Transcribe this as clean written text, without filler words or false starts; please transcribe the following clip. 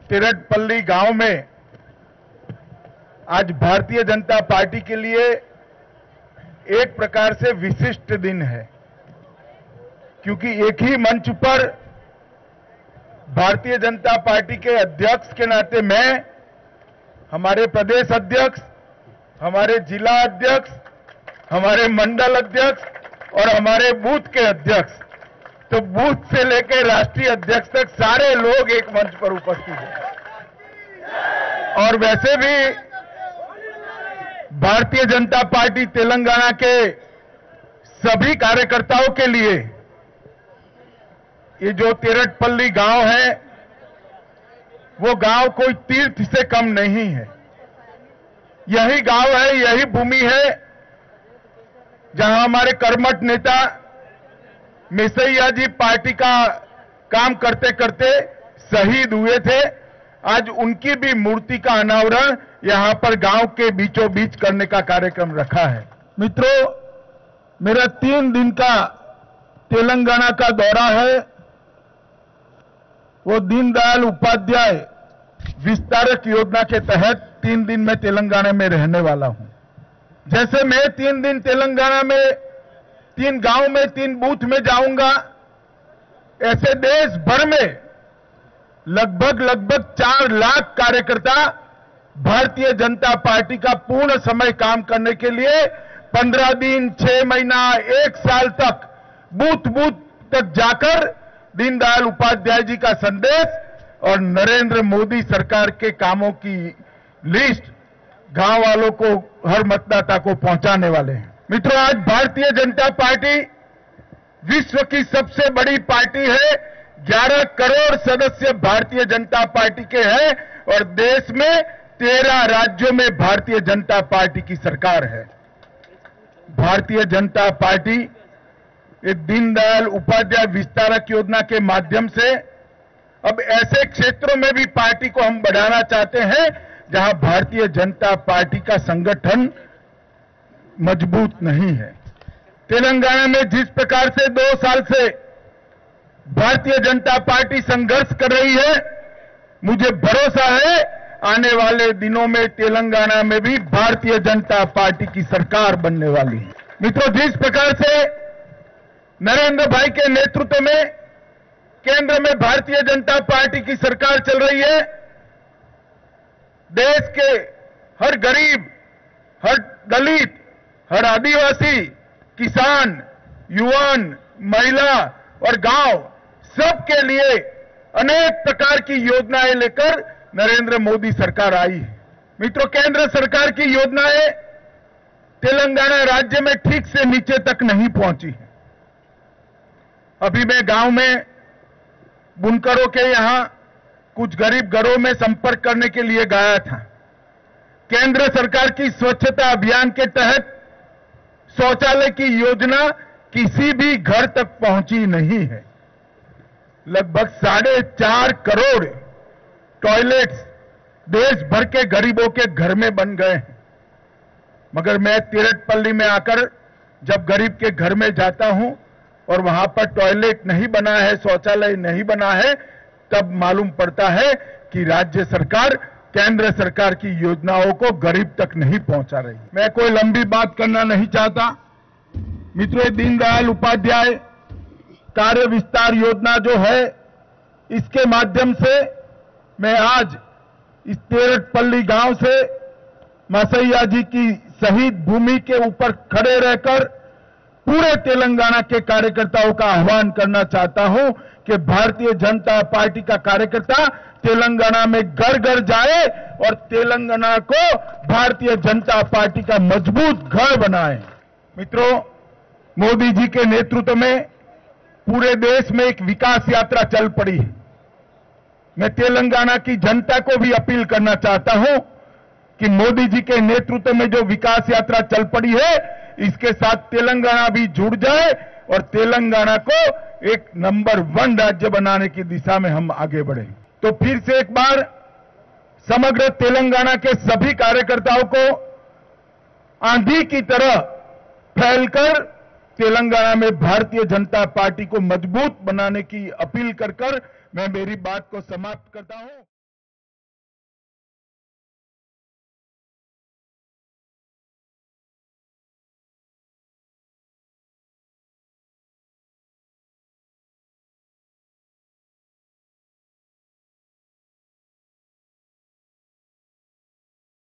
तिरटपल्ली गांव में आज भारतीय जनता पार्टी के लिए एक प्रकार से विशिष्ट दिन है, क्योंकि एक ही मंच पर भारतीय जनता पार्टी के अध्यक्ष के नाते मैं, हमारे प्रदेश अध्यक्ष, हमारे जिला अध्यक्ष, हमारे मंडल अध्यक्ष और हमारे बूथ के अध्यक्ष, तो बूथ से लेकर राष्ट्रीय अध्यक्ष तक सारे लोग एक मंच पर उपस्थित हैं। और वैसे भी भारतीय जनता पार्टी तेलंगाना के सभी कार्यकर्ताओं के लिए ये जो तिरटपल्ली गांव है, वो गांव कोई तीर्थ से कम नहीं है। यही गांव है, यही भूमि है जहां हमारे कर्मठ नेता मैसैया जी पार्टी का काम करते करते शहीद हुए थे। आज उनकी भी मूर्ति का अनावरण यहां पर गांव के बीचों बीच करने का कार्यक्रम रखा है। मित्रों, मेरा 3 दिन का तेलंगाना का दौरा है। वो दीनदयाल उपाध्याय विस्तारक योजना के तहत 3 दिन में तेलंगाना में रहने वाला हूं। जैसे मैं 3 दिन तेलंगाना में 3 गांव में 3 बूथ में जाऊंगा, ऐसे देश भर में लगभग 4 लाख कार्यकर्ता भारतीय जनता पार्टी का पूर्ण समय काम करने के लिए 15 दिन, 6 महीना, 1 साल तक बूथ तक जाकर दीनदयाल उपाध्याय जी का संदेश और नरेंद्र मोदी सरकार के कामों की लिस्ट गांव वालों को, हर मतदाता को पहुंचाने वाले हैं। मित्रों, आज भारतीय जनता पार्टी विश्व की सबसे बड़ी पार्टी है। 11 करोड़ सदस्य भारतीय जनता पार्टी के हैं और देश में 13 राज्यों में भारतीय जनता पार्टी की सरकार है। भारतीय जनता पार्टी एक दीनदयाल उपाध्याय विस्तारक योजना के माध्यम से अब ऐसे क्षेत्रों में भी पार्टी को हम बढ़ाना चाहते हैं जहां भारतीय जनता पार्टी का संगठन मजबूत नहीं है। तेलंगाना में जिस प्रकार से 2 साल से भारतीय जनता पार्टी संघर्ष कर रही है, मुझे भरोसा है आने वाले दिनों में तेलंगाना में भी भारतीय जनता पार्टी की सरकार बनने वाली है। मित्रों, जिस प्रकार से नरेंद्र भाई के नेतृत्व में केंद्र में भारतीय जनता पार्टी की सरकार चल रही है, देश के हर गरीब, हर दलित, हर आदिवासी, किसान, युवान, महिला और गांव सबके लिए अनेक प्रकार की योजनाएं लेकर नरेंद्र मोदी सरकार आई है। मित्रों, केंद्र सरकार की योजनाएं तेलंगाना राज्य में ठीक से नीचे तक नहीं पहुंची है। अभी मैं गांव में बुनकरों के यहां कुछ गरीब घरों में संपर्क करने के लिए गया था। केंद्र सरकार की स्वच्छता अभियान के तहत शौचालय की योजना किसी भी घर तक पहुंची नहीं है। लगभग 4.5 करोड़ टॉयलेट्स देश भर के गरीबों के घर में बन गए हैं, मगर मैं तिरटपल्ली में आकर जब गरीब के घर में जाता हूं और वहां पर टॉयलेट नहीं बना है, शौचालय नहीं बना है, तब मालूम पड़ता है कि राज्य सरकार केंद्र सरकार की योजनाओं को गरीब तक नहीं पहुंचा रही। मैं कोई लंबी बात करना नहीं चाहता। मित्रों, दीनदयाल उपाध्याय कार्य विस्तार योजना जो है, इसके माध्यम से मैं आज इस तिरटपल्ली गांव से मैसैया जी की शहीद भूमि के ऊपर खड़े रहकर पूरे तेलंगाना के कार्यकर्ताओं का आह्वान करना चाहता हूं कि भारतीय जनता पार्टी का कार्यकर्ता तेलंगाना में घर घर जाए और तेलंगाना को भारतीय जनता पार्टी का मजबूत घर बनाए। मित्रों, मोदी जी के नेतृत्व में पूरे देश में एक विकास यात्रा चल पड़ी है। मैं तेलंगाना की जनता को भी अपील करना चाहता हूं कि मोदी जी के नेतृत्व में जो विकास यात्रा चल पड़ी है, इसके साथ तेलंगाना भी जुड़ जाए और तेलंगाना को एक नंबर 1 राज्य बनाने की दिशा में हम आगे बढ़े। तो फिर से एक बार समग्र तेलंगाना के सभी कार्यकर्ताओं को आंधी की तरह फैलकर तेलंगाना में भारतीय जनता पार्टी को मजबूत बनाने की अपील कर मैं मेरी बात को समाप्त करता हूं।